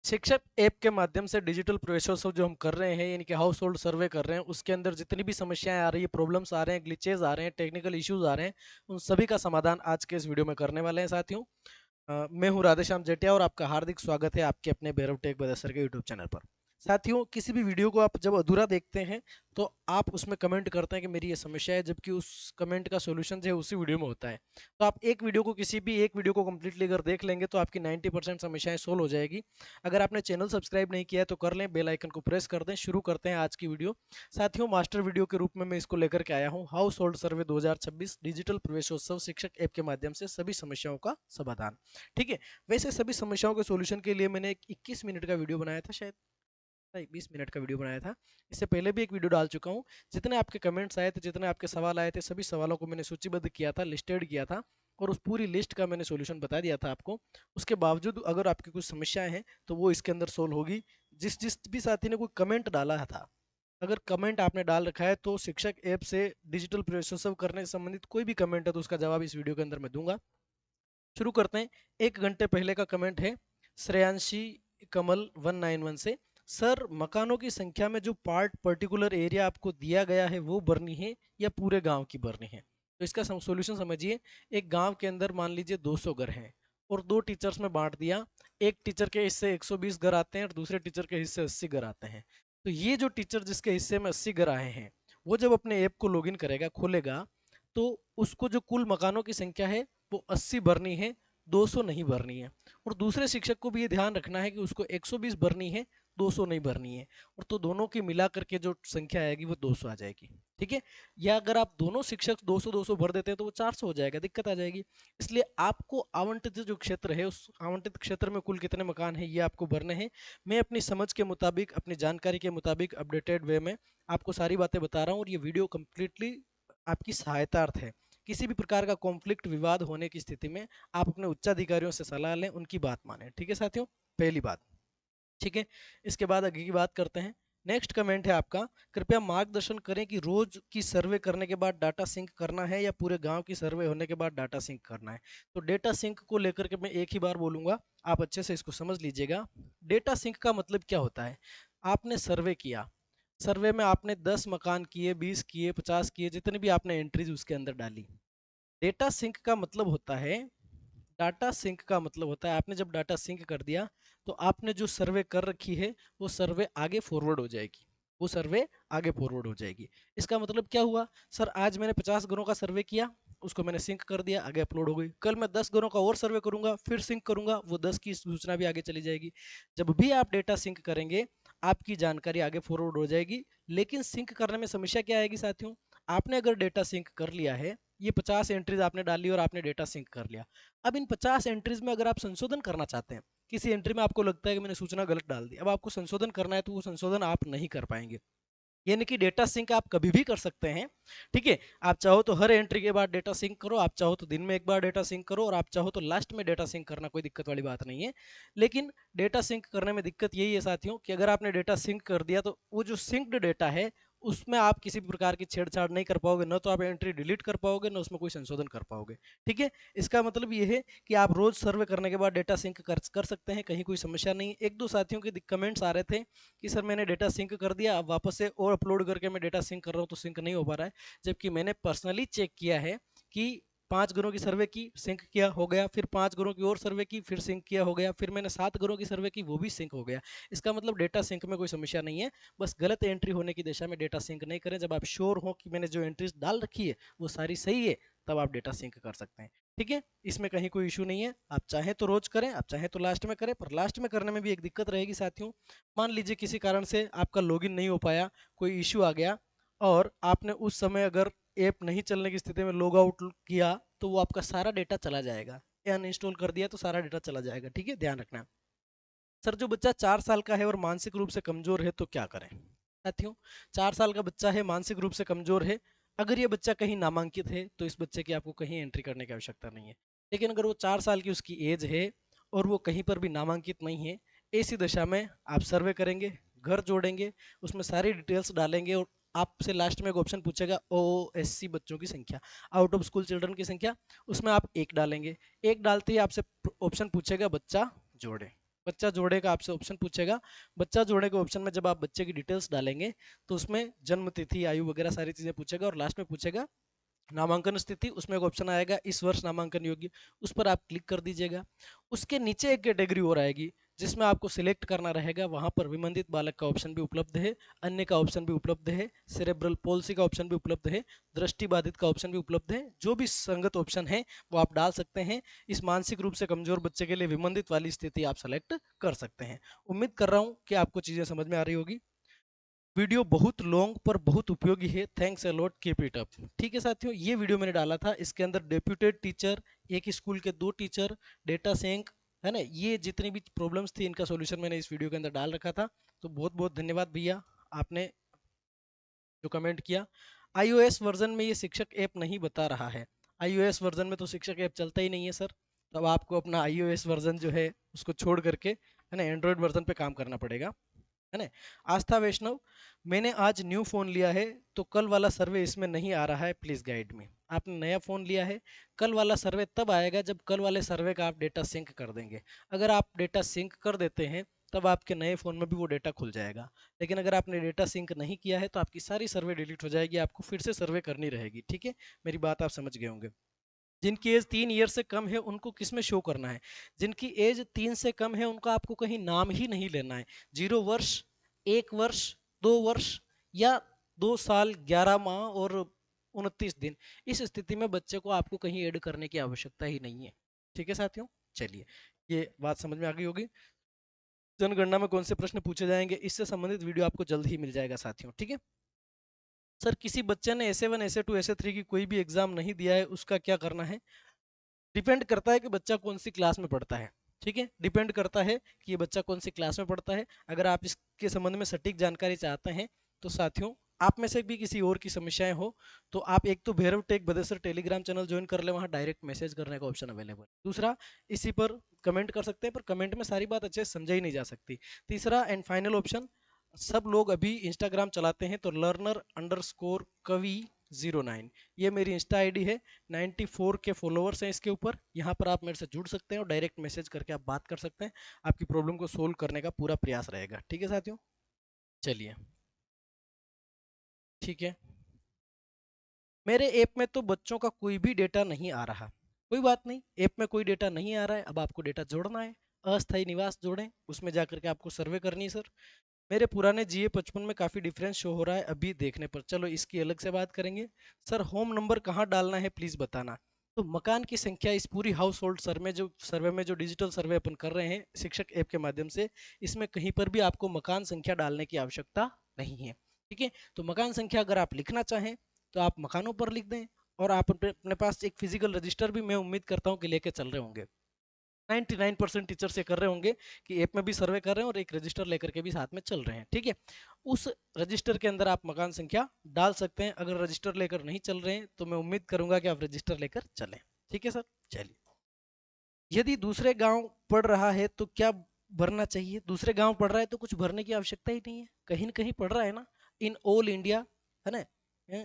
शिक्षक ऐप के माध्यम से डिजिटल प्रवेशोत्सव जो हम कर रहे हैं यानी कि हाउस होल्ड सर्वे कर रहे हैं, उसके अंदर जितनी भी समस्याएं आ रही है, प्रॉब्लम्स आ रहे हैं, ग्लिचेज आ रहे हैं, टेक्निकल इश्यूज आ रहे हैं, उन सभी का समाधान आज के इस वीडियो में करने वाले हैं साथियों। मैं हूं राधेश्याम जेटिया और आपका हार्दिक स्वागत है आपके अपने भैरव टेक बदर सर के यूट्यूब चैनल पर। साथियों, किसी भी वीडियो को आप जब अधूरा देखते हैं तो आप उसमें कमेंट करते हैं कि मेरी ये समस्या है, जबकि उस कमेंट का सॉल्यूशन जो है उसी वीडियो में होता है। तो आप एक वीडियो को किसी भी एक वीडियो को कंप्लीटली अगर देख लेंगे तो आपकी 90% समस्याएं सोल्व हो जाएगी। अगर आपने चैनल सब्सक्राइब नहीं किया है तो कर लें, बेल आइकन को प्रेस कर दें। शुरू करते हैं आज की वीडियो। साथियों, मास्टर वीडियो के रूप में मैं इसको लेकर के आया हूँ, हाउस होल्ड सर्वे 2026 डिजिटल प्रवेशोत्सव शिक्षक ऐप के माध्यम से सभी समस्याओं का समाधान। ठीक है। वैसे सभी समस्याओं के सॉल्यूशन के लिए मैंने एक 21 मिनट का वीडियो बनाया था, शायद 20 मिनट का वीडियो बनाया था। इससे पहले भी एक वीडियो डाल चुका हूँ। जितने आपके कमेंट्स आए थे, जितने आपके सवाल आए थे, सभी सवालों को मैंने सूचीबद्ध किया था, लिस्टेड किया था, और उस पूरी लिस्ट का मैंने सॉल्यूशन बता दिया था आपको। उसके बावजूद अगर आपकी कुछ समस्याएं हैं तो वो इसके अंदर सोल्व होगी। जिस जिस भी साथी ने कोई कमेंट डाला था, अगर कमेंट आपने डाल रखा है तो शिक्षक ऐप से डिजिटल प्रवेशोत्सव करने से संबंधित कोई भी कमेंट है तो उसका जवाब इस वीडियो के अंदर मैं दूंगा। शुरू करते हैं। 1 घंटे पहले का कमेंट है श्रेयांशी कमल 191 से। सर, मकानों की संख्या में जो पार्ट पर्टिकुलर एरिया आपको दिया गया है वो भरनी है या पूरे गांव की भरनी है? तो इसका सॉल्यूशन समझिए। एक गांव के अंदर मान लीजिए 200 घर हैं और दो टीचर्स में बांट दिया। एक टीचर के हिस्से 120 घर आते हैं और दूसरे टीचर के हिस्से 80 घर आते हैं। तो ये जो टीचर जिसके हिस्से में 80 घर आए हैं, वो जब अपने ऐप को लॉगिन करेगा, खोलेगा, तो उसको जो कुल मकानों की संख्या है वो 80 भरनी है, 200 नहीं भरनी है। और दूसरे शिक्षक को भी ये ध्यान रखना है कि उसको 120 भरनी है, 200 नहीं भरनी है। और तो दोनों की मिला करके जो संख्या आएगी वो 200 आ जाएगी। ठीक है। या अगर आप दोनों शिक्षक 200 200 भर देते हैं तो वो 400 हो जाएगा, दिक्कत आ जाएगी। इसलिए आपको आवंटित जो क्षेत्र है, उस आवंटित क्षेत्र में कुल कितने मकान है ये आपको भरने हैं। मैं अपनी समझ के मुताबिक, अपनी जानकारी के मुताबिक अपडेटेड वे में आपको सारी बातें बता रहा हूँ, और ये वीडियो कंप्लीटली आपकी सहायतार्थ है। किसी भी प्रकार का कॉन्फ्लिक्ट, विवाद होने की स्थिति में आप अपने उच्चाधिकारियों से सलाह लें, उनकी बात मानें। ठीक है साथियों, पहली बात। ठीक है। इसके बाद आगे की बात करते हैं। नेक्स्ट कमेंट है आपका, कृपया मार्गदर्शन करें कि रोज की सर्वे करने के बाद डाटा सिंक करना है या पूरे गांव की सर्वे होने के बाद डाटा सिंक करना है? तो डेटा सिंक को लेकर के मैं एक ही बार बोलूंगा, आप अच्छे से इसको समझ लीजिएगा। डेटा सिंक का मतलब क्या होता है? आपने सर्वे किया, सर्वे में आपने 10 मकान किए, 20 किए, 50 किए, जितने भी आपने एंट्रीज उसके अंदर डाली। डेटा सिंक का मतलब होता है, डाटा सिंक का मतलब होता है आपने जब डाटा सिंक कर दिया तो आपने जो सर्वे कर रखी है वो सर्वे आगे फॉरवर्ड हो जाएगी। वो सर्वे आगे फॉरवर्ड हो जाएगी। इसका मतलब क्या हुआ? सर, आज मैंने 50 घरों का सर्वे किया, उसको मैंने सिंक कर दिया, आगे अपलोड हो गई। कल मैं 10 घरों का और सर्वे करूंगा, फिर सिंक करूंगा, वो 10 की सूचना भी आगे चली जाएगी। जब भी आप डेटा सिंक करेंगे आपकी जानकारी आगे फॉरवर्ड हो जाएगी। लेकिन सिंक करने में समस्या क्या आएगी साथियों? आपने अगर डेटा सिंक कर लिया है, ये 50 एंट्रीज आपने डाली और आपने डेटा सिंक कर लिया। अब इन 50 एंट्रीज में अगर आप संशोधन करना चाहते हैं, किसी एंट्री में आपको लगता है कि मैंने सूचना गलत डाल दी, अब आपको संशोधन करना है, तो वो संशोधन आप नहीं कर पाएंगे। यानी कि डेटा सिंक आप कभी भी कर सकते हैं। ठीक है। आप चाहो तो हर एंट्री के बाद डेटा सिंक करो, आप चाहो तो दिन में एक बार डेटा सिंक करो, और आप चाहो तो लास्ट में डेटा सिंक करना, कोई दिक्कत वाली बात नहीं है। लेकिन डेटा सिंक करने में दिक्कत यही है साथियों कि अगर आपने डेटा सिंक कर दिया तो वो जो सिंक्ड डेटा है उसमें आप किसी भी प्रकार की छेड़छाड़ नहीं कर पाओगे, न तो आप एंट्री डिलीट कर पाओगे, न उसमें कोई संशोधन कर पाओगे। ठीक है। इसका मतलब ये है कि आप रोज सर्वे करने के बाद डेटा सिंक कर सकते हैं, कहीं कोई समस्या नहीं। एक दो साथियों के कमेंट्स आ रहे थे कि सर मैंने डेटा सिंक कर दिया, अब वापस से और अपलोड करके मैं डेटा सिंक कर रहा हूँ तो सिंक नहीं हो पा रहा है। जबकि मैंने पर्सनली चेक किया है कि 5 घरों की सर्वे की, सिंक किया, हो गया, फिर 5 घरों की और सर्वे की, फिर सिंक किया, हो गया, फिर मैंने 7 घरों की सर्वे की, वो भी सिंक हो गया। इसका मतलब डेटा सिंक में कोई समस्या नहीं है। बस गलत एंट्री होने की दिशा में डेटा सिंक नहीं करें। जब आप श्योर हो कि मैंने जो एंट्रीज डाल रखी है वो सारी सही है, तब आप डेटा सिंक कर सकते हैं। ठीक है। इसमें कहीं कोई इशू नहीं है। आप चाहें तो रोज करें, आप चाहें तो लास्ट में करें, पर लास्ट में करने में भी एक दिक्कत रहेगी साथियों। मान लीजिए किसी कारण से आपका लॉगिन नहीं हो पाया, कोई इश्यू आ गया, और आपने उस समय अगर ऐप नहीं चलने की स्थिति में लॉग आउट किया तो वो आपका सारा डेटा चला जाएगा। अनइंस्टॉल कर दिया तो सारा डेटा चला जाएगा। ठीक है, ध्यान रखना। सर, जो बच्चा 4 साल का है और मानसिक रूप से कमजोर है तो क्या करें? साथियों, 4 साल का बच्चा है, मानसिक रूप से कमजोर है, अगर ये बच्चा कहीं नामांकित है तो इस बच्चे की आपको कहीं एंट्री करने की आवश्यकता नहीं है। लेकिन अगर वो 4 साल की उसकी एज है और वो कहीं पर भी नामांकित नहीं है, ऐसी दशा में आप सर्वे करेंगे, घर जोड़ेंगे, उसमें सारी डिटेल्स डालेंगे, और आपसे लास्ट में एक ऑप्शन पूछेगा OSC बच्चों की संख्या, आउट ऑफ स्कूल चिल्ड्रन की संख्या, उसमें आप 1 डालेंगे। 1 डालते ही आपसे ऑप्शन पूछेगा बच्चा जोड़े। बच्चा जोड़े का आपसे ऑप्शन पूछेगा। बच्चा जोड़े के ऑप्शन में जब आप बच्चे की डिटेल्स डालेंगे तो उसमें जन्म तिथि, आयु वगैरह सारी चीजें पूछेगा, और लास्ट में पूछेगा नामांकन स्थिति। उसमें एक ऑप्शन आएगा इस वर्ष नामांकन योग्य, उस पर आप क्लिक कर दीजिएगा। उसके नीचे एक कैटेगरी और आएगी जिसमें आपको सिलेक्ट करना रहेगा। वहां पर विमंदित बालक का ऑप्शन भी उपलब्ध है, अन्य का ऑप्शन भी उपलब्ध है, सेरेब्रल पॉल्सी का ऑप्शन भी उपलब्ध है, दृष्टि बाधित का ऑप्शन भी उपलब्ध है। जो भी संगत ऑप्शन है वो आप डाल सकते हैं। इस मानसिक रूप से कमजोर बच्चे के लिए विमंदित वाली स्थिति आप सेलेक्ट कर सकते हैं। उम्मीद कर रहा हूं कि आपको चीजें समझ में आ रही होगी। वीडियो बहुत लॉन्ग पर बहुत उपयोगी है। Thanks a lot, keep it up. ठीक है साथियों, ये वीडियो मैंने डाला था, इसके अंदर डेप्यूटेड टीचर, एक स्कूल के 2 टीचर, डेटा सिंक, है ना, ये जितनी भी प्रॉब्लम्स थी इनका सॉल्यूशन मैंने इस वीडियो के अंदर डाल रखा था। तो बहुत बहुत धन्यवाद भैया, आपने जो कमेंट किया। iOS वर्जन में ये शिक्षक ऐप नहीं बता रहा है। iOS वर्जन में तो शिक्षक ऐप चलता ही नहीं है सर। तब आपको अपना iOS वर्जन जो है उसको छोड़ करके, है ना, एंड्रॉयड वर्जन पे काम करना पड़ेगा, है ना। आस्था वैष्णव, मैंने आज न्यू फोन लिया है तो कल वाला सर्वे इसमें नहीं आ रहा है, प्लीज गाइड मी। आपने नया फोन लिया है, कल वाला सर्वे तब आएगा जब कल वाले सर्वे का आप डेटा सिंक कर देंगे। अगर आप डेटा सिंक कर देते हैं तब आपके नए फोन में भी वो डेटा खुल जाएगा। लेकिन अगर आपने डेटा सिंक नहीं किया है तो आपकी सारी सर्वे डिलीट हो जाएगी, आपको फिर से सर्वे करनी रहेगी। ठीक है, मेरी बात आप समझ गए होंगे। जिनकी एज 3 ईयर से कम है उनको किस में शो करना है? जिनकी एज 3 से कम है उनका आपको कहीं नाम ही नहीं लेना है। 0 वर्ष, 1 वर्ष, 2 वर्ष, या 2 साल 11 माह और 29 दिन, इस स्थिति में बच्चे को आपको कहीं ऐड करने की आवश्यकता ही नहीं है। ठीक है साथियों, चलिए, ये बात समझ में आ गई होगी। जनगणना में कौन से प्रश्न पूछे जाएंगे इससे संबंधित वीडियो आपको जल्द ही मिल जाएगा साथियों। ठीक है सर, किसी बच्चे ने SA1 SA2 SA3 की कोई भी एग्जाम नहीं दिया है, उसका क्या करना है? डिपेंड करता है कि बच्चा कौन सी क्लास में पढ़ता है। ठीक है, डिपेंड करता है कि ये बच्चा कौन सी क्लास में पढ़ता है। अगर आप इसके संबंध में सटीक जानकारी चाहते हैं तो साथियों, आप में से भी किसी और की समस्याएं हो तो आप एक तो भैरव टेक बदेसर टेलीग्राम चैनल ज्वाइन कर ले, वहाँ डायरेक्ट मैसेज करने का ऑप्शन अवेलेबल। दूसरा, इसी पर कमेंट कर सकते हैं, पर कमेंट में सारी बात अच्छे से समझाई नहीं जा सकती। तीसरा एंड फाइनल ऑप्शन, सब लोग अभी इंस्टाग्राम चलाते हैं तो learner_कवि09, ये मेरी इंस्टा आईडी है। 94 के फॉलोअर्स हैं इसके ऊपर। यहाँ पर आप मेरे से जुड़ सकते हैं और डायरेक्ट मैसेज करके आप बात कर सकते हैं। आपकी प्रॉब्लम को सोल्व करने का पूरा प्रयास रहेगा। ठीक है साथियों, चलिए, ठीक है। मेरे ऐप में तो बच्चों का कोई भी डेटा नहीं आ रहा। कोई बात नहीं, ऐप में कोई डेटा नहीं आ रहा है, अब आपको डेटा जोड़ना है। अस्थायी निवास जोड़ें, उसमें जाकर के आपको सर्वे करनी है सर। मेरे पुराने GA55 में काफ़ी डिफरेंस शो हो रहा है अभी देखने पर, चलो इसकी अलग से बात करेंगे। सर, होम नंबर कहाँ डालना है प्लीज़ बताना। तो मकान की संख्या इस पूरी हाउस होल्ड सर्वे में जो डिजिटल सर्वे अपन कर रहे हैं शिक्षक ऐप के माध्यम से, इसमें कहीं पर भी आपको मकान संख्या डालने की आवश्यकता नहीं है। ठीक है, तो मकान संख्या अगर आप लिखना चाहें तो आप मकानों पर लिख दें, और आप अपने पास एक फिजिकल रजिस्टर भी मैं उम्मीद करता हूँ कि लेके चल रहे होंगे। 99% टीचर्स ये कर रहे होंगे कि ऐप में भी सर्वे कर रहे हैं और एक रजिस्टर लेकर के भी साथ में चल रहे हैं। ठीक है, उस रजिस्टर के अंदर आप मकान संख्या डाल सकते हैं। अगर रजिस्टर लेकर नहीं चल रहे हैं तो मैं उम्मीद करूंगा कि आप रजिस्टर लेकर चलें। ठीक है सर, चलिए। यदि दूसरे गांव पढ़ रहा है तो क्या भरना चाहिए? दूसरे गांव पढ़ रहा है तो कुछ भरने की आवश्यकता ही नहीं है, कहीं न कहीं पढ़ रहा है ना, इन ऑल इंडिया, है ना।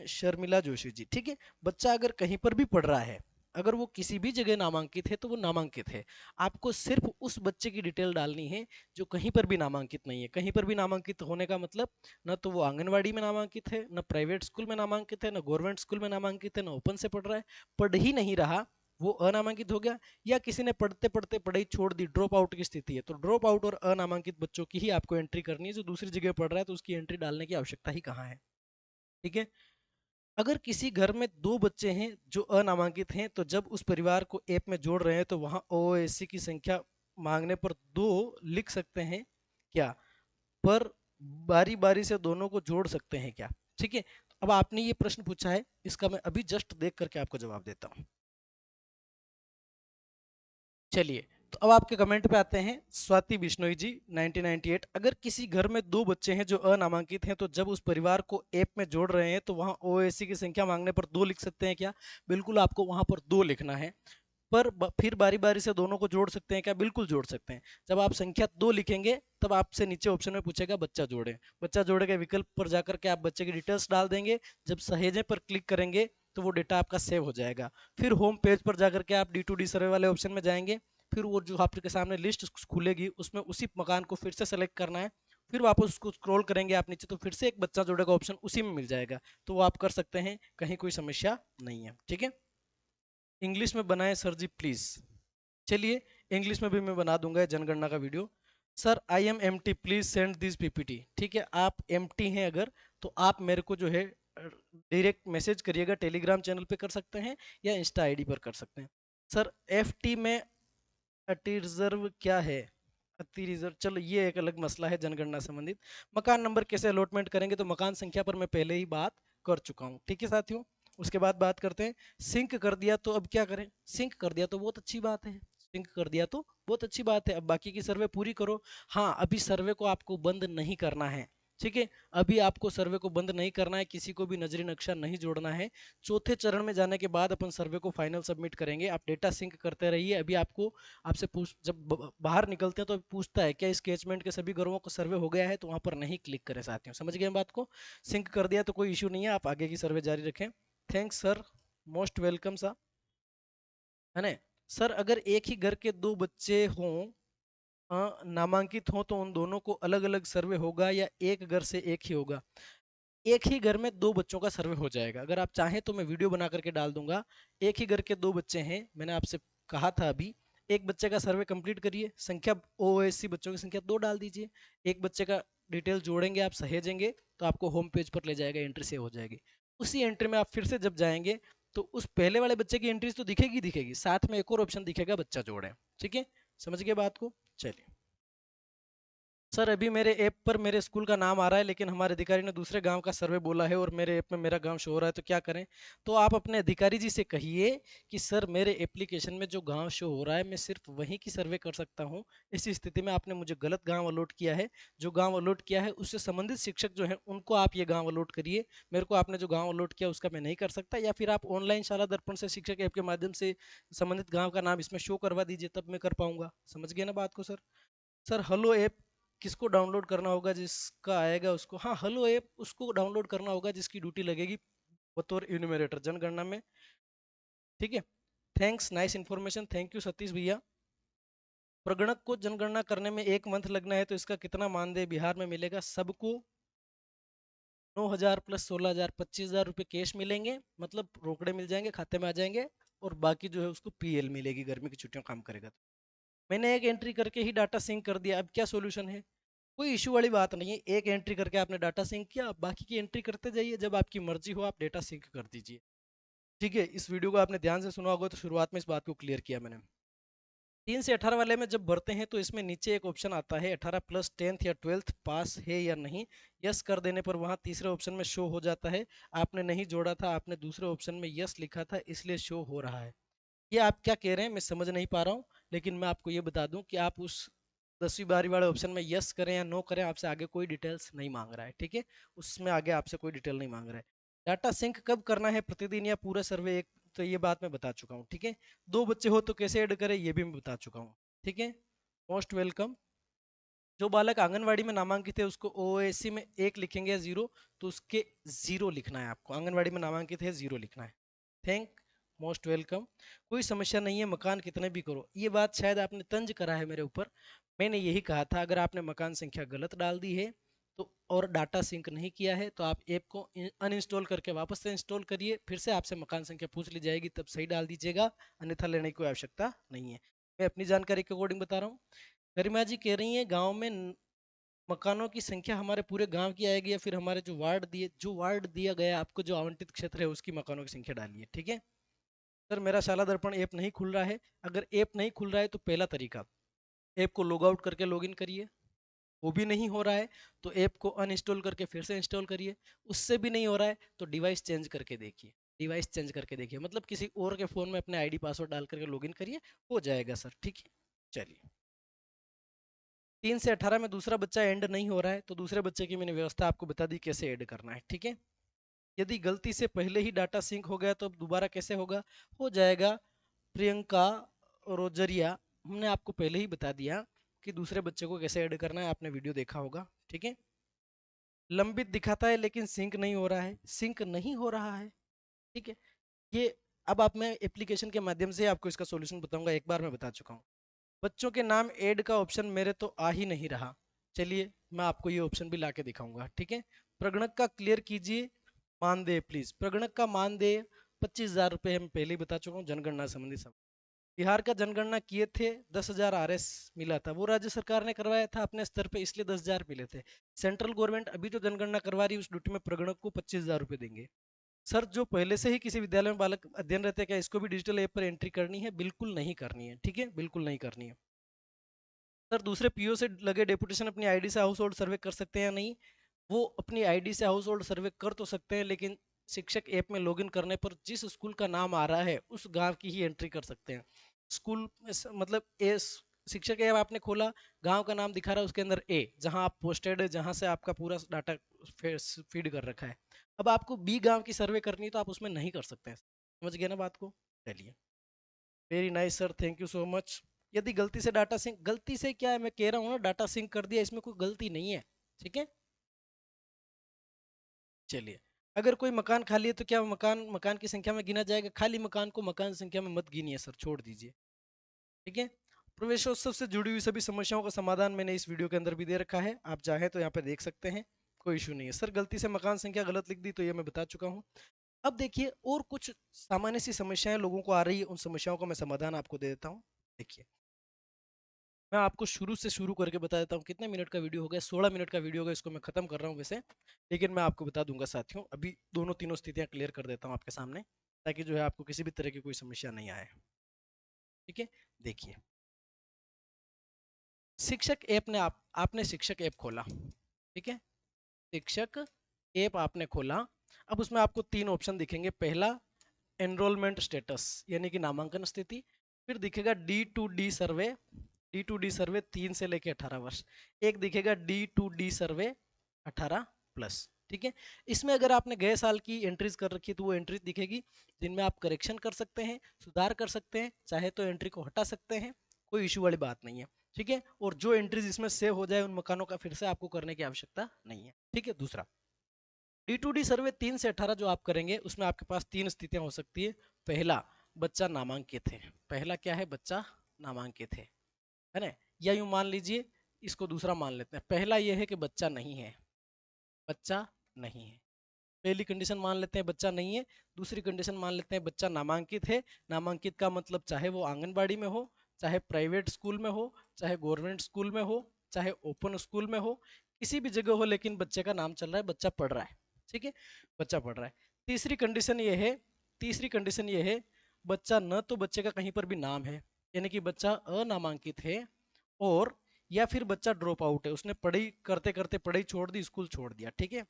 शर्मिला जोशी जी, ठीक है। बच्चा अगर कहीं पर भी पढ़ रहा है, अगर वो किसी भी जगह नामांकित है तो वो नामांकित है। आपको सिर्फ उस बच्चे की डिटेल डालनी है जो कहीं पर भी नामांकित नहीं है। कहीं पर भी नामांकित होने का मतलब, न तो वो आंगनवाड़ी में नामांकित है, न प्राइवेट स्कूल में नामांकित है, न गवर्नमेंट स्कूल में नामांकित है, न ओपन से पढ़ रहा है, पढ़ ही नहीं रहा, वो अनामांकित हो गया। या किसी ने पढ़ते पढ़ते पढ़ाई छोड़ दी, ड्रॉप आउट की स्थिति है, तो ड्रॉप आउट और अनामांकित बच्चों की ही आपको एंट्री करनी है। जो दूसरी जगह पढ़ रहा है तो उसकी एंट्री डालने की आवश्यकता ही कहाँ है। ठीक है, अगर किसी घर में 2 बच्चे हैं जो अनामांकित हैं तो जब उस परिवार को ऐप में जोड़ रहे हैं तो वहां OASC की संख्या मांगने पर 2 लिख सकते हैं क्या? पर बारी बारी से दोनों को जोड़ सकते हैं क्या? ठीक है, अब आपने ये प्रश्न पूछा है, इसका मैं अभी जस्ट देख करके आपको जवाब देता हूँ। चलिए, तो अब आपके कमेंट पे आते हैं। स्वाति बिश्नोई जी 1998, अगर किसी घर में 2 बच्चे हैं जो अनामांकित हैं तो जब उस परिवार को ऐप में जोड़ रहे हैं तो वहां OAC की संख्या मांगने पर 2 लिख सकते हैं क्या? बिल्कुल, आपको वहां पर 2 लिखना है। पर फिर बारी बारी से दोनों को जोड़ सकते हैं क्या? बिल्कुल जोड़ सकते हैं। जब आप संख्या 2 लिखेंगे तब आपसे नीचे ऑप्शन में पूछेगा बच्चा जोड़े। बच्चा जोड़े के विकल्प पर जाकर के आप बच्चे की डिटेल्स डाल देंगे। जब सहेजे पर क्लिक करेंगे तो वो डेटा आपका सेव हो जाएगा। फिर होम पेज पर जाकर के आप D2D सर्वे वाले ऑप्शन में जाएंगे, फिर वो जो आपके सामने लिस्ट खुलेगी उसमें उसी मकान को फिर से सेलेक्ट करना है, फिर वापस उसको स्क्रॉल करेंगे आप नीचे तो फिर से एक बच्चा जोड़ेगा ऑप्शन उसी में मिल जाएगा, तो वो आप कर सकते हैं, कहीं कोई समस्या नहीं है। ठीक है, इंग्लिश में बनाए सर जी प्लीज। चलिए इंग्लिश में भी मैं बना दूंगा जनगणना का video. Sir I am M T, please send this PPT. ठीक है, आप एम टी हैं अगर, तो आप मेरे को जो है डायरेक्ट मैसेज करिएगा, टेलीग्राम चैनल पे कर सकते हैं या इंस्टा आईडी पर कर सकते हैं। सर एफ टी में अति रिजर्व क्या है? अति रिजर्व, चलो ये एक अलग मसला है जनगणना संबंधित। मकान नंबर कैसे अलॉटमेंट करेंगे, तो मकान संख्या पर मैं पहले ही बात कर चुका हूँ। ठीक है साथियों, उसके बाद बात करते हैं सिंक कर दिया तो अब क्या करें। सिंक कर दिया तो बहुत अच्छी बात है, सिंक कर दिया तो बहुत अच्छी बात है, अब बाकी की सर्वे पूरी करो। हाँ, अभी सर्वे को आपको बंद नहीं करना है। ठीक है, अभी आपको सर्वे को बंद नहीं करना है, किसी को भी नजरी नक्शा नहीं जोड़ना है। चौथे चरण में जाने के बाद अपन सर्वे को फाइनल सबमिट करेंगे। आप डेटा सिंक करते रहिए। अभी आपको, आपसे पूछ, जब बाहर निकलते हैं तो पूछता है क्या इस कैचमेंट के सभी घरों का सर्वे हो गया है, तो वहां पर नहीं क्लिक करें साथियों। समझ गए बात को? सिंक कर दिया तो कोई इश्यू नहीं है, आप आगे की सर्वे जारी रखें। थैंक्स सर, मोस्ट वेलकम सा, है ना। सर अगर एक ही घर के दो बच्चे हों, नामांकित हों, तो उन दोनों को अलग अलग सर्वे होगा या एक घर से एक ही होगा? एक ही घर में दो बच्चों का सर्वे हो जाएगा। अगर आप चाहें तो मैं वीडियो बना करके डाल दूंगा। एक ही घर के दो बच्चे हैं, मैंने आपसे कहा था अभी, एक बच्चे का सर्वे कंप्लीट करिए, संख्या ओएससी बच्चों की संख्या 2 डाल दीजिए, एक बच्चे का डिटेल जोड़ेंगे, आप सहेजेंगे, तो आपको होम पेज पर ले जाएगा, एंट्री सेव हो जाएगी। उसी एंट्री में आप फिर से जब जाएंगे तो उस पहले वाले बच्चे की एंट्रीज तो दिखेगी दिखेगी, साथ में एक और ऑप्शन दिखेगा बच्चा जोड़े। ठीक है, समझ गए बात को? चलिए सर अभी मेरे ऐप पर मेरे स्कूल का नाम आ रहा है, लेकिन हमारे अधिकारी ने दूसरे गांव का सर्वे बोला है और मेरे ऐप में मेरा गांव शो हो रहा है, तो क्या करें? तो आप अपने अधिकारी जी से कहिए कि सर मेरे एप्लीकेशन में जो गांव शो हो रहा है मैं सिर्फ वहीं की सर्वे कर सकता हूं। इस स्थिति में आपने मुझे गलत गांव अलॉट किया है। जो गांव अलॉट किया है उससे संबंधित शिक्षक जो है उनको आप ये गाँव अलॉट करिए। मेरे को आपने जो गाँव अलॉट किया उसका मैं नहीं कर सकता, या फिर आप ऑनलाइन शाला दर्पण से शिक्षक ऐप के माध्यम से संबंधित गाँव का नाम इसमें शो करवा दीजिए, तब मैं कर पाऊंगा। समझ गए ना बात को सर? सर हेलो ऐप किसको डाउनलोड करना होगा? जिसका आएगा उसको, हाँ हेलो ऐप उसको डाउनलोड करना होगा जिसकी ड्यूटी लगेगी बतौर यूनिमरेटर जनगणना में। ठीक है, thanks, nice information, thank you Satish भैया। प्रगणक को जनगणना करने में 1 मंथ लगना है, तो इसका कितना मानदेय बिहार में मिलेगा? सबको 9,000 प्लस 16,000, 25,000 रुपये कैश मिलेंगे, मतलब रोकड़े मिल जाएंगे, खाते में आ जाएंगे, और बाकी जो है उसको पीएल मिलेगी, गर्मी की छुट्टियों काम करेगा तो। मैंने एक एंट्री करके ही डाटा सिंक कर दिया, अब क्या सोल्यूशन है? कोई इशू वाली बात नहीं है, एक एंट्री करके आपने डाटा सिंक किया, आप बाकी की एंट्री करते जाइए, जब आपकी मर्जी हो आप डेटा सिंक कर दीजिए। ठीक है, इस वीडियो को आपने ध्यान से सुना होगा, तो शुरुआत में इस बात को क्लियर किया मैंने। 3 से 18 वाले में जब भरते हैं तो इसमें नीचे एक ऑप्शन आता है 18 प्लस 10th या 12th पास है या नहीं। यस कर देने पर वहाँ तीसरे ऑप्शन में शो हो जाता है। आपने नहीं जोड़ा था, आपने दूसरे ऑप्शन में यस लिखा था, इसलिए शो हो रहा है। ये आप क्या कह रहे हैं मैं समझ नहीं पा रहा हूँ, लेकिन मैं आपको ये बता दूं कि आप उस 10वीं 12वीं वाले ऑप्शन में यस करें या नो करें, आपसे आगे कोई डिटेल्स नहीं मांग रहा है। ठीक है, उसमें आगे आपसे कोई डिटेल नहीं मांग रहा है। डाटा सिंक कब करना है, प्रतिदिन या पूरा सर्वे एक, तो ये बात मैं बता चुका हूँ। ठीक है, दो बच्चे हो तो कैसे ऐड करें ये भी मैं बता चुका हूँ। ठीक है, मोस्ट वेलकम। जो बालक आंगनवाड़ी में नामांकित है उसको ओएससी में 1 लिखेंगे या 0, तो उसके 0 लिखना है आपको, आंगनवाड़ी में नामांकित है 0 लिखना है। Thank, most welcome. कोई समस्या नहीं है, मकान कितने भी करो। ये बात शायद आपने तंज करा है मेरे ऊपर। मैंने यही कहा था, अगर आपने मकान संख्या गलत डाल दी है तो, और डाटा सिंक नहीं किया है, तो आप ऐप को अनइंस्टॉल करके वापस से इंस्टॉल करिए, फिर से आपसे मकान संख्या पूछ ली जाएगी, तब सही डाल दीजिएगा, अन्यथा लेने की कोई आवश्यकता नहीं है। मैं अपनी जानकारी के अकॉर्डिंग बता रहा हूँ। गरिमा जी कह रही हैं गांव में मकानों की संख्या हमारे पूरे गांव की आएगी, या फिर हमारे जो वार्ड दिया गया आपको, जो आवंटित क्षेत्र है उसकी मकानों की संख्या डालिए। ठीक है सर, मेरा शाला दर्पण ऐप नहीं खुल रहा है। अगर ऐप नहीं खुल रहा है तो पहला तरीका, ऐप को लॉग आउट करके लॉगिन करिए, वो भी नहीं हो रहा है तो ऐप को अनइंस्टॉल करके फिर से इंस्टॉल करिए, उससे भी नहीं हो रहा है तो डिवाइस चेंज करके देखिए। डिवाइस चेंज करके देखिए, मतलब किसी और के फ़ोन में अपने आईडी पासवर्ड डाल करके लॉगिन करिए, हो जाएगा सर। ठीक है, चलिए। 3 से 18 में दूसरा बच्चा एंड नहीं हो रहा है, तो दूसरे बच्चे की मैंने व्यवस्था आपको बता दी कैसे ऐड करना है। ठीक है, यदि गलती से पहले ही डाटा सिंक हो गया तो अब दोबारा कैसे होगा? हो जाएगा प्रियंका रोजरिया, हमने आपको पहले ही बता दिया कि दूसरे बच्चे को कैसे ऐड करना है, आपने वीडियो देखा होगा। ठीक है, लंबित दिखाता है लेकिन सिंक नहीं हो रहा है, सिंक नहीं हो रहा है। ठीक है, ये अब आप, मैं एप्लीकेशन के माध्यम से आपको इसका सॉल्यूशन बताऊंगा, एक बार मैं बता चुका हूँ। बच्चों के नाम ऐड का ऑप्शन मेरे तो आ ही नहीं रहा। चलिए मैं आपको ये ऑप्शन भी लाके दिखाऊंगा, ठीक है। प्रगणक का क्लियर कीजिए, मानदेय प्लीज। प्रगणक का मानदेय 25,000 रुपये हम पहले ही बता चुका हूँ, जनगणना संबंधी सब। बिहार का जनगणना किए थे, 10,000 RS मिला था, वो राज्य सरकार ने करवाया था अपने स्तर पे, इसलिए 10,000 मिले थे। सेंट्रल गवर्नमेंट अभी जो जनगणना करवा रही है उस ड्यूटी में प्रगणक को 25,000 रुपये देंगे। सर जो पहले से ही किसी विद्यालय में बालक अध्ययन रहते हैं, क्या इसको भी डिजिटल ऐप पर एंट्री करनी है? बिल्कुल नहीं करनी है, ठीक है, बिल्कुल नहीं करनी है। सर दूसरे पीओ से लगे डेपुटेशन अपनी आईडी से हाउस होल्ड सर्वे कर सकते हैं या नहीं? वो अपनी आईडी से हाउस होल्ड सर्वे कर तो सकते हैं, लेकिन शिक्षक ऐप में लॉगिन करने पर जिस स्कूल का नाम आ रहा है उस गांव की ही एंट्री कर सकते हैं। स्कूल मतलब ए, शिक्षक ऐप आपने खोला, गांव का नाम दिखा रहा है, उसके अंदर ए जहां आप पोस्टेड है, जहां से आपका पूरा डाटा फीड कर रखा है। अब आपको बी गांव की सर्वे करनी है तो आप उसमें नहीं कर सकते हैं। समझ गए ना बात को? चलिए, very nice sir, thank you so much. यदि गलती से डाटा सिंक, गलती से क्या है, मैं कह रहा हूँ ना, डाटा सिंक कर दिया, इसमें कोई गलती नहीं है, ठीक है। चलिए, अगर कोई मकान खाली है तो क्या मकान मकान की संख्या में गिना जाएगा? खाली मकान को मकान संख्या में मत गिनिए सर, छोड़ दीजिए, ठीक है। प्रवेशोत्सव से जुड़ी हुई सभी समस्याओं का समाधान मैंने इस वीडियो के अंदर भी दे रखा है, आप चाहें तो यहाँ पे देख सकते हैं, कोई इशू नहीं है। सर गलती से मकान संख्या गलत लिख दी तो ये मैं बता चुका हूँ। अब देखिए, और कुछ सामान्य सी समस्याएं लोगों को आ रही है, उन समस्याओं का मैं समाधान आपको दे देता हूँ। देखिए, मैं आपको शुरू से शुरू करके बता देता हूँ। कितने मिनट का वीडियो हो गया? 16 मिनट का वीडियो हो गया, इसको मैं खत्म कर रहा हूँ वैसे, लेकिन मैं आपको बता दूंगा साथियों, अभी दोनों तीनों स्थितियां क्लियर कर देता हूँ आपके सामने, ताकि जो है आपको किसी भी तरह की कोई समस्या नहीं आए, ठीक है। देखिए, शिक्षक ऐप ने आपने शिक्षक ऐप खोला, ठीक है। शिक्षक ऐप आपने खोला। अब उसमें आपको तीन ऑप्शन दिखेंगे। पहला, एनरोलमेंट स्टेटस यानी कि नामांकन स्थिति। फिर दिखेगा D2D सर्वे। D2D सर्वे 3 से लेके 18 वर्ष। एक दिखेगा D2D सर्वे 18+, ठीक है। इसमें अगर आपने गए साल की एंट्रीज कर रखी है तो वो एंट्रीज दिखेगी, जिनमें आप करेक्शन कर सकते हैं, सुधार कर सकते हैं, चाहे तो एंट्री को हटा सकते हैं, कोई इशू वाली बात नहीं है, ठीक है। और जो एंट्रीज इसमें सेव हो जाए उन मकानों का फिर से आपको करने की आवश्यकता नहीं है, ठीक है। दूसरा, D2D सर्वे 3 से 18 जो आप करेंगे उसमें आपके पास तीन स्थितियां हो सकती है। पहला, बच्चा नामांकित है। पहला क्या है? बच्चा नामांकित है ना। या यूं मान लीजिए, इसको दूसरा मान लेते हैं। पहला यह है कि बच्चा नहीं है, बच्चा नहीं है। पहली कंडीशन मान लेते हैं बच्चा नहीं है। दूसरी कंडीशन मान लेते हैं बच्चा नामांकित है। नामांकित का मतलब चाहे वो आंगनबाड़ी में हो, चाहे प्राइवेट स्कूल में हो, चाहे गवर्नमेंट स्कूल में हो, चाहे ओपन स्कूल में हो, किसी भी जगह हो, लेकिन बच्चे का नाम चल रहा है, बच्चा पढ़ रहा है, ठीक है, बच्चा पढ़ रहा है। तीसरी कंडीशन ये है, तीसरी कंडीशन ये है, बच्चा न तो बच्चे का कहीं पर भी नाम है, यानी कि बच्चा अनामांकित है, और या फिर बच्चा ड्रॉप आउट है, उसने पढ़ाई करते करते पढ़ाई छोड़ दी, स्कूल छोड़ दिया, ठीक है।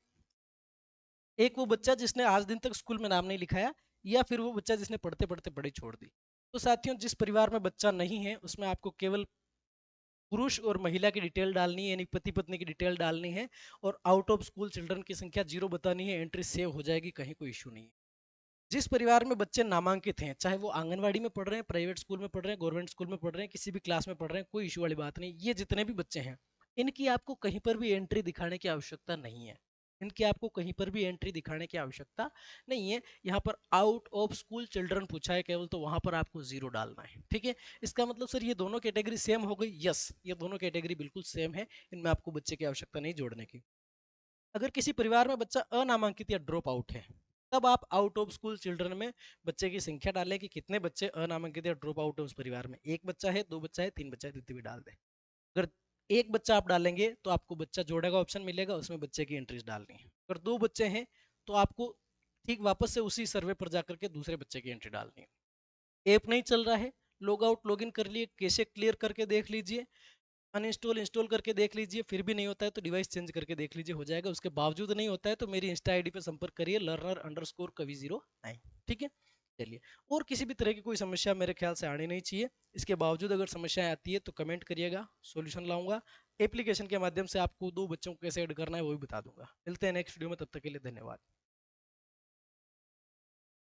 एक वो बच्चा जिसने आज दिन तक स्कूल में नाम नहीं लिखाया, या फिर वो बच्चा जिसने पढ़ते पढ़ते पढ़ाई छोड़ दी। तो साथियों, जिस परिवार में बच्चा नहीं है उसमें आपको केवल पुरुष और महिला की डिटेल डालनी है, यानी पति पत्नी की डिटेल डालनी है, और आउट ऑफ स्कूल चिल्ड्रन की संख्या 0 बतानी है। एंट्री सेव हो जाएगी, कहीं कोई इशू नहीं है। जिस परिवार में बच्चे नामांकित हैं, चाहे वो आंगनवाड़ी में पढ़ रहे हैं, प्राइवेट स्कूल में पढ़ रहे हैं, गवर्नमेंट स्कूल में पढ़ रहे हैं, किसी भी क्लास में पढ़ रहे हैं, कोई इशू वाली बात नहीं। ये जितने भी बच्चे हैं, इनकी आपको कहीं पर भी एंट्री दिखाने की आवश्यकता नहीं है। इनकी आपको कहीं पर भी एंट्री दिखाने की आवश्यकता नहीं है। यहाँ पर आउट ऑफ स्कूल चिल्ड्रन पूछा है केवल, तो वहां पर आपको 0 डालना है, ठीक है। इसका मतलब सर ये दोनों कैटेगरी सेम हो गई? यस, ये दोनों कैटेगरी बिल्कुल सेम है, इनमें आपको बच्चे की आवश्यकता नहीं जोड़ने की। अगर किसी परिवार में बच्चा अनामांकित या ड्रॉप आउट है, तब आप आउट ऑफ स्कूल चिल्ड्रन में बच्चे की संख्या डालें कि कितने बच्चे अनामांकित या ड्रॉप आउट है उस परिवार में। एक बच्चा है, दो बच्चा है, तीन बच्चा है, जितने भी डाल दें। अगर एक बच्चा आप डालेंगे तो आपको बच्चा जोड़े का ऑप्शन मिलेगा, उसमें बच्चे की एंट्रीज डालनी है। अगर दो बच्चे हैं तो आपको ठीक वापस से उसी सर्वे पर जाकर के दूसरे बच्चे की एंट्री डालनी है। ऐप नहीं चल रहा है, लॉग आउट लॉग इन कर लिए, कैसे क्लियर करके देख लीजिए, अनइंस्टॉल इंस्टॉल करके देख लीजिए, फिर भी नहीं होता है तो डिवाइस चेंज करके देख लीजिए, हो जाएगा। उसके बावजूद नहीं होता है तो मेरी इंस्टा आईडी पे संपर्क करिए, learner_kavi09, ठीक है। चलिए, और किसी भी तरह की कोई समस्या मेरे ख्याल से आनी नहीं चाहिए। इसके बावजूद अगर समस्याएं आती है तो कमेंट करिएगा, सॉल्यूशन लाऊंगा। एप्लीकेशन के माध्यम से आपको दो बच्चों को कैसे ऐड करना है वो भी बता दूंगा। मिलते हैं नेक्स्ट वीडियो में, तब तक के लिए धन्यवाद।